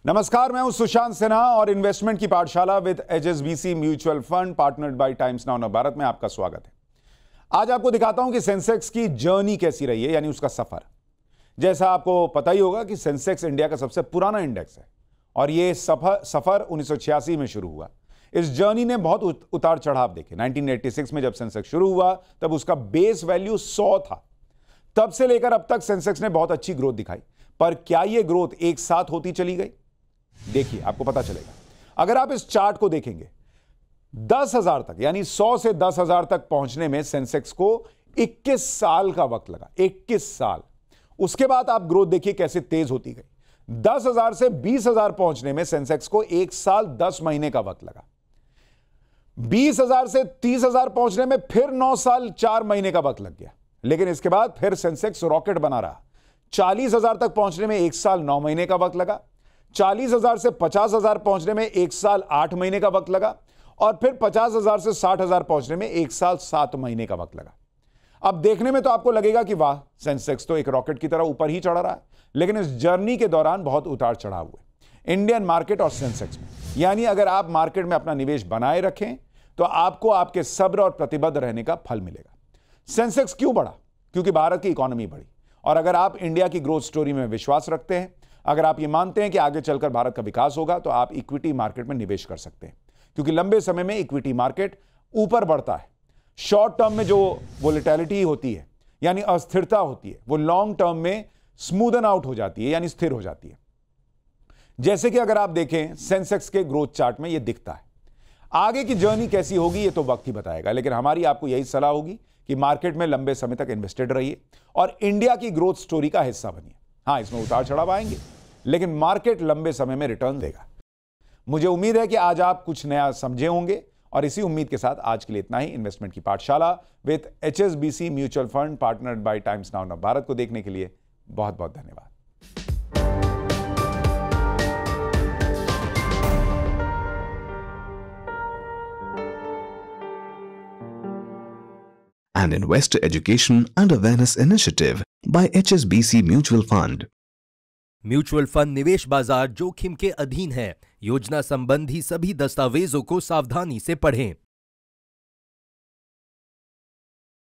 नमस्कार, मैं हूं सुशांत सिन्हा और इन्वेस्टमेंट की पाठशाला with HSBC mutual fund partnered by Times Now Bharat में आपका स्वागत है। आज आपको दिखाता हूं कि सेंसेक्स की जर्नी कैसी रही है, यानी उसका सफर। जैसा आपको पता ही होगा कि सेंसेक्स इंडिया का सबसे पुराना इंडेक्स है और यह सफर 1986 में शुरू हुआ। इस जर्नी ने बहुत उतार चढ़ाव देखे। 1986 में जब सेंसेक्स शुरू हुआ तब उसका बेस वैल्यू 100 था। तब से लेकर अब तक सेंसेक्स ने बहुत अच्छी ग्रोथ दिखाई, पर क्या यह ग्रोथ एक साथ होती चली गई? देखिए, आपको पता चलेगा। अगर आप इस चार्ट को देखेंगे, 10,000 तक यानी 100 से 10,000 तक पहुंचने में सेंसेक्स को 21 साल का वक्त लगा। 21 साल। उसके बाद आप ग्रोथ देखिए कैसे तेज होती गई। 10,000 से 20,000 पहुंचने में सेंसेक्स को 1 साल 10 महीने का वक्त लगा। 20,000 से 30,000 पहुंचने में फिर 9 साल 4 महीने का वक्त लग गया। लेकिन इसके बाद फिर सेंसेक्स रॉकेट बना रहा। 40,000 तक पहुंचने में 1 साल 9 महीने का वक्त लगा। 40,000 से 50,000 पहुंचने में 1 साल 8 महीने का वक्त लगा और फिर 50,000 से 60,000 पहुंचने में 1 साल 7 महीने का वक्त लगा। अब देखने में तो आपको लगेगा कि वाह, सेंसेक्स तो एक रॉकेट की तरह ऊपर ही चढ़ रहा है, लेकिन इस जर्नी के दौरान बहुत उतार चढ़ाव हुए इंडियन मार्केट और सेंसेक्स में। यानी अगर आप मार्केट में अपना निवेश बनाए रखें तो आपको आपके सब्र और प्रतिबद्ध रहने का फल मिलेगा। सेंसेक्स क्यों बढ़ा? क्योंकि भारत की इकोनॉमी बढ़ी। और अगर आप इंडिया की ग्रोथ स्टोरी में विश्वास रखते हैं, अगर आप ये मानते हैं कि आगे चलकर भारत का विकास होगा, तो आप इक्विटी मार्केट में निवेश कर सकते हैं, क्योंकि लंबे समय में इक्विटी मार्केट ऊपर बढ़ता है। शॉर्ट टर्म में जो वोलेटिलिटी होती है यानी अस्थिरता होती है, वो लॉन्ग टर्म में स्मूदन आउट हो जाती है यानी स्थिर हो जाती है। जैसे कि अगर आप देखें सेंसेक्स के ग्रोथ चार्ट में ये दिखता है। आगे की जर्नी कैसी होगी ये तो वक्त ही बताएगा, लेकिन हमारी आपको यही सलाह होगी कि मार्केट में लंबे समय तक इन्वेस्टेड रहिए और इंडिया की ग्रोथ स्टोरी का हिस्सा बनिए। हाँ, इसमें उतार चढ़ाव आएंगे, लेकिन मार्केट लंबे समय में रिटर्न देगा। मुझे उम्मीद है कि आज आप कुछ नया समझे होंगे और इसी उम्मीद के साथ आज के लिए इतना ही। इन्वेस्टमेंट की पाठशाला with HSBC mutual fund partnered by Times Now Bharat को देखने के लिए बहुत बहुत धन्यवाद। An investor education and awareness initiative by HSBC Mutual Fund. Mutual fund निवेश बाजार जोखिम के अधीन है। योजना संबंधी सभी दस्तावेजों को सावधानी से पढ़ें।